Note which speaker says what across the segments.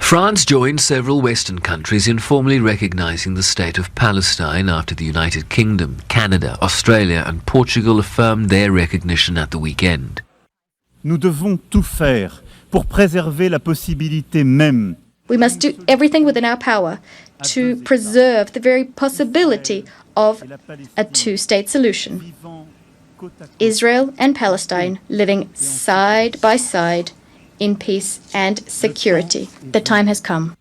Speaker 1: France joined several Western countries in formally recognizing the State of Palestine after the United Kingdom, Canada, Australia and Portugal affirmed their recognition at the weekend.
Speaker 2: Nous devons tout faire pour préserver la possibilité même.
Speaker 3: We must do everything within our power to preserve the very possibility of a two-state solution. Israel and Palestine living side by side in peace and security. The time has come.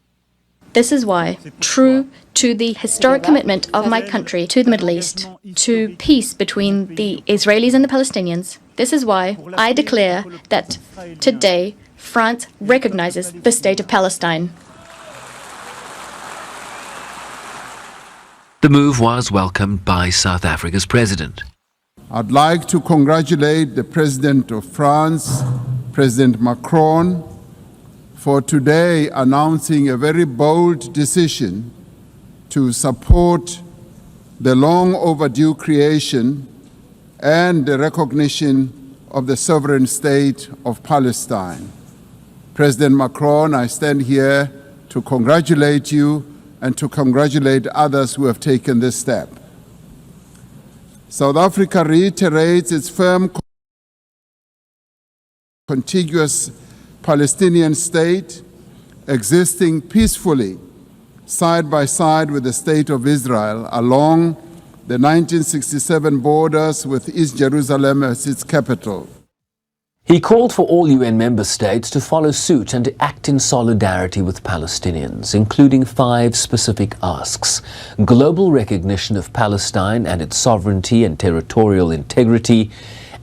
Speaker 3: This is why, true to the historic commitment of my country to the Middle East, to peace between the Israelis and the Palestinians, this is why I declare that today France recognizes the State of Palestine.
Speaker 1: The move was welcomed by South Africa's president.
Speaker 4: I'd like to congratulate the President of France, President Macron, for today announcing a very bold decision to support the long overdue creation and the recognition of the sovereign state of Palestine. President Macron, I stand here to congratulate you and to congratulate others who have taken this step. South Africa reiterates its firm contiguous Palestinian state existing peacefully side by side with the State of Israel along the 1967 borders with East Jerusalem as its capital.
Speaker 1: He called for all UN member states to follow suit and to act in solidarity with Palestinians, including 5 specific asks: global recognition of Palestine and its sovereignty and territorial integrity,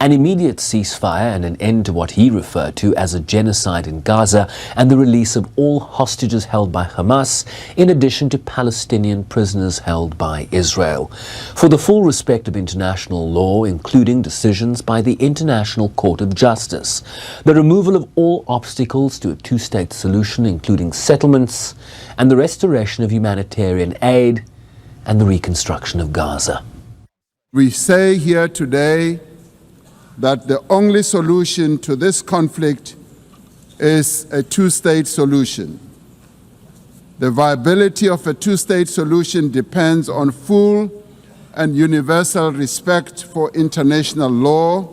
Speaker 1: an immediate ceasefire and an end to what he referred to as a genocide in Gaza, and the release of all hostages held by Hamas, in addition to Palestinian prisoners held by Israel, for the full respect of international law, including decisions by the International Court of Justice, the removal of all obstacles to a two-state solution, including settlements, and the restoration of humanitarian aid and the reconstruction of Gaza.
Speaker 4: We say here today that the only solution to this conflict is a two-state solution. The viability of a two-state solution depends on full and universal respect for international law.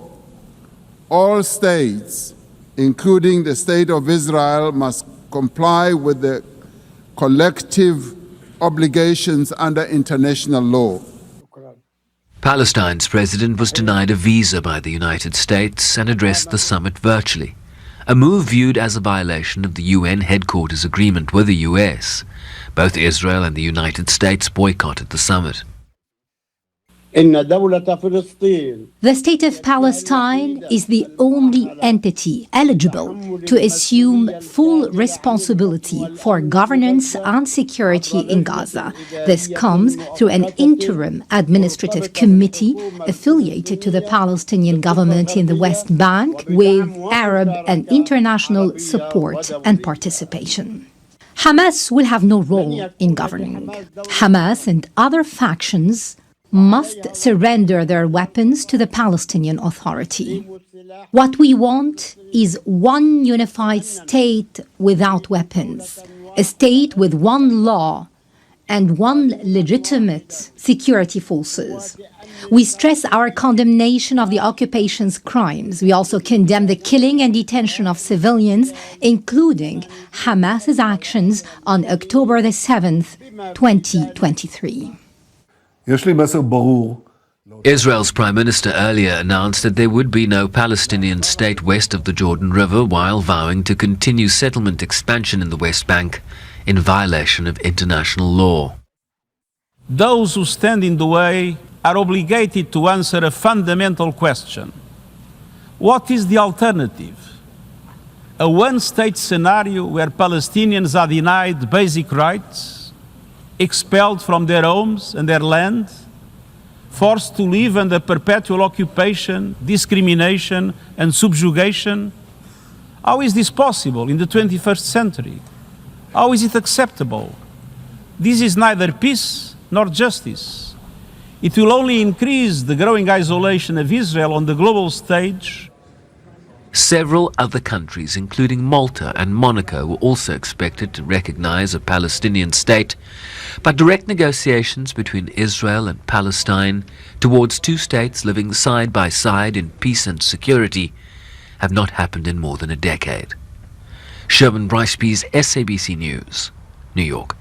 Speaker 4: All states, including the State of Israel, must comply with the collective obligations under international law.
Speaker 1: Palestine's president was denied a visa by the United States and addressed the summit virtually, a move viewed as a violation of the UN headquarters agreement with the US. Both Israel and the United States boycotted the summit.
Speaker 5: The State of Palestine is the only entity eligible to assume full responsibility for governance and security in Gaza. This comes through an interim administrative committee affiliated to the Palestinian government in the West Bank, with Arab and international support and participation. Hamas will have no role in governing. Hamas and other factions must surrender their weapons to the Palestinian Authority. What we want is one unified state without weapons, a state with one law and one legitimate security forces. We stress our condemnation of the occupation's crimes. We also condemn the killing and detention of civilians, including Hamas's actions on October the 7th, 2023.
Speaker 1: Israel's Prime Minister earlier announced that there would be no Palestinian state west of the Jordan River, while vowing to continue settlement expansion in the West Bank in violation of international law.
Speaker 6: Those who stand in the way are obligated to answer a fundamental question. What is the alternative? A one-state scenario where Palestinians are denied basic rights, expelled from their homes and their land, forced to live under perpetual occupation, discrimination and subjugation? How is this possible in the 21st century? How is it acceptable? This is neither peace nor justice. It will only increase the growing isolation of Israel on the global stage.
Speaker 1: Several other countries, including Malta and Monaco, were also expected to recognize a Palestinian state, but direct negotiations between Israel and Palestine towards two states living side by side in peace and security have not happened in more than a decade. Sherman Bryceby's SABC News, New York.